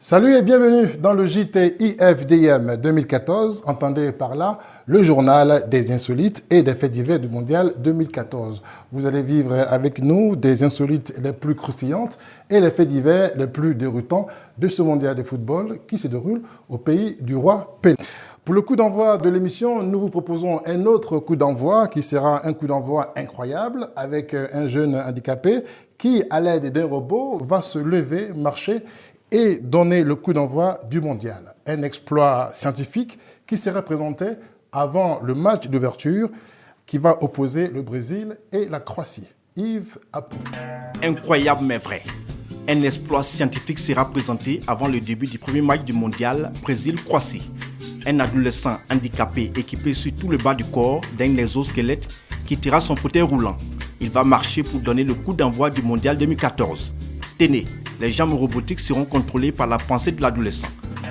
Salut et bienvenue dans le JT IFDM 2014. Entendez par là le journal des insolites et des faits divers du mondial 2014. Vous allez vivre avec nous des insolites les plus croustillantes et les faits divers les plus déroutants de ce mondial de football qui se déroule au pays du roi Pelé. Pour le coup d'envoi de l'émission, nous vous proposons un autre coup d'envoi qui sera un coup d'envoi incroyable avec un jeune handicapé qui, à l'aide d'un robot, va se lever, marcher et donner le coup d'envoi du mondial. Un exploit scientifique qui sera présenté avant le match d'ouverture qui va opposer le Brésil et la Croatie. Yves Apou. Incroyable mais vrai. Un exploit scientifique sera présenté avant le début du premier match du mondial Brésil-Croatie. Un adolescent handicapé équipé sur tout le bas du corps d'un exosquelette quittera son fauteuil roulant. Il va marcher pour donner le coup d'envoi du mondial 2014. Tenez, les jambes robotiques seront contrôlées par la pensée de l'adolescent.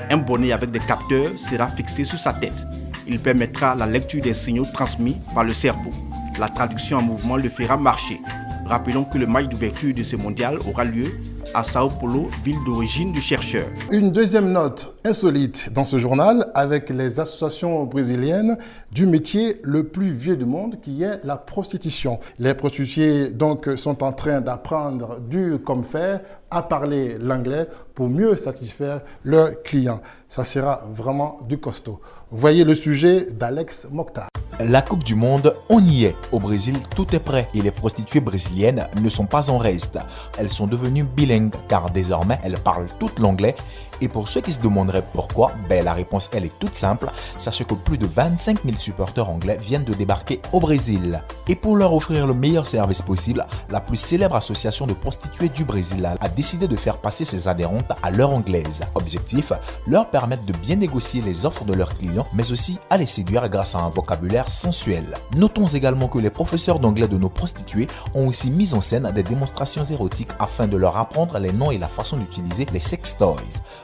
Un bonnet avec des capteurs sera fixé sur sa tête. Il permettra la lecture des signaux transmis par le cerveau. La traduction en mouvement le fera marcher. Rappelons que le match d'ouverture de ce mondial aura lieu à Sao Paulo, ville d'origine du chercheur. Une deuxième note insolite dans ce journal avec les associations brésiliennes du métier le plus vieux du monde qui est la prostitution. Les prostituées donc sont en train d'apprendre dur comme fer à parler l'anglais pour mieux satisfaire leurs clients. Ça sera vraiment du costaud. Voyez le sujet d'Alex Mokhtar. La Coupe du Monde, on y est. Au Brésil, tout est prêt et les prostituées brésiliennes ne sont pas en reste. Elles sont devenues bilingues car désormais elles parlent tout l'anglais. Et pour ceux qui se demanderaient pourquoi, la réponse elle est toute simple. Sachez que plus de 25 000 supporters anglais viennent de débarquer au Brésil. Et pour leur offrir le meilleur service possible, la plus célèbre association de prostituées du Brésil a décidé de faire passer ses adhérentes à l'heure anglaise. Objectif, leur permettre de bien négocier les offres de leurs clients, mais aussi à les séduire grâce à un vocabulaire sensuel. Notons également que les professeurs d'anglais de nos prostituées ont aussi mis en scène des démonstrations érotiques afin de leur apprendre les noms et la façon d'utiliser les sex toys.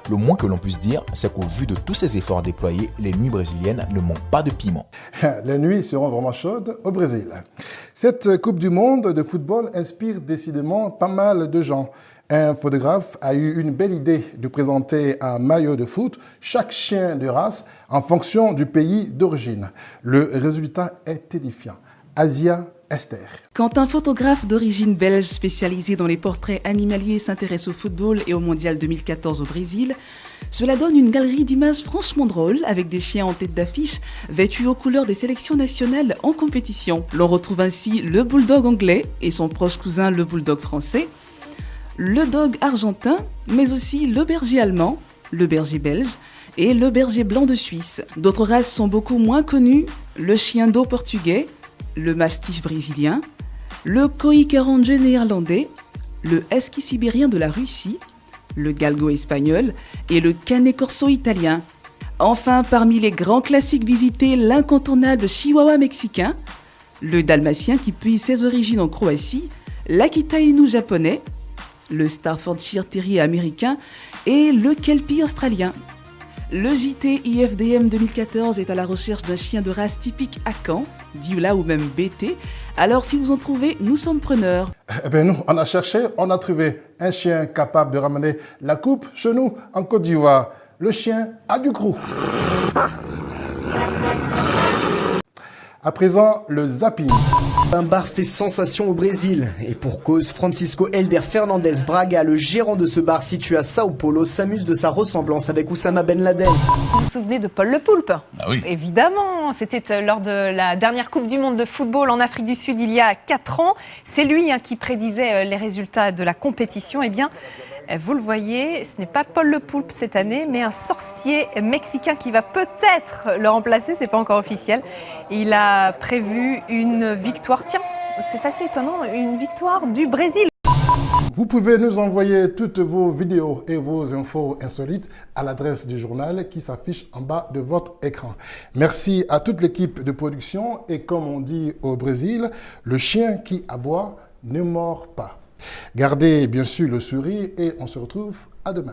Le moins que l'on puisse dire, c'est qu'au vu de tous ces efforts déployés, les nuits brésiliennes ne manquent pas de piment. Les nuits seront vraiment chaudes au Brésil. Cette Coupe du Monde de football inspire décidément pas mal de gens. Un photographe a eu une belle idée de présenter un maillot de foot, chaque chien de race, en fonction du pays d'origine. Le résultat est édifiant. Asia Esther. Quand un photographe d'origine belge spécialisé dans les portraits animaliers s'intéresse au football et au mondial 2014 au Brésil, cela donne une galerie d'images franchement drôles avec des chiens en tête d'affiche vêtus aux couleurs des sélections nationales en compétition. L'on retrouve ainsi le bulldog anglais et son proche cousin le bulldog français, le dog argentin, mais aussi le berger allemand, le berger belge et le berger blanc de Suisse. D'autres races sont beaucoup moins connues, le chien d'eau portugais, le mastiff brésilien, le Koï-Karanje néerlandais, le husky sibérien de la Russie, le galgo espagnol et le canet corso italien. Enfin, parmi les grands classiques visités, l'incontournable chihuahua mexicain, le dalmatien qui puise ses origines en Croatie, l'Akita Inu japonais, le Staffordshire Terrier américain et le Kelpie australien. Le JT IFDM 2014 est à la recherche d'un chien de race typique Akan, Dioula ou même BT. Alors si vous en trouvez, nous sommes preneurs. Nous, on a cherché, on a trouvé un chien capable de ramener la coupe chez nous en Côte d'Ivoire. Le chien a du crew. À présent, le zapping. Un bar fait sensation au Brésil. Et pour cause, Francisco Helder Fernandez Braga, le gérant de ce bar situé à Sao Paulo, s'amuse de sa ressemblance avec Oussama Ben Laden. Vous vous souvenez de Paul Le Poulpe? Ah oui. Évidemment, c'était lors de la dernière Coupe du Monde de football en Afrique du Sud il y a 4 ans. C'est lui qui prédisait les résultats de la compétition. Eh bien, vous le voyez, ce n'est pas Paul Le Poulpe cette année, mais un sorcier mexicain qui va peut-être le remplacer, c'est pas encore officiel. Il a prévu une victoire, tiens, c'est assez étonnant, une victoire du Brésil. Vous pouvez nous envoyer toutes vos vidéos et vos infos insolites à l'adresse du journal qui s'affiche en bas de votre écran. Merci à toute l'équipe de production et comme on dit au Brésil, le chien qui aboie ne mord pas. Gardez bien sûr le sourire et on se retrouve à demain.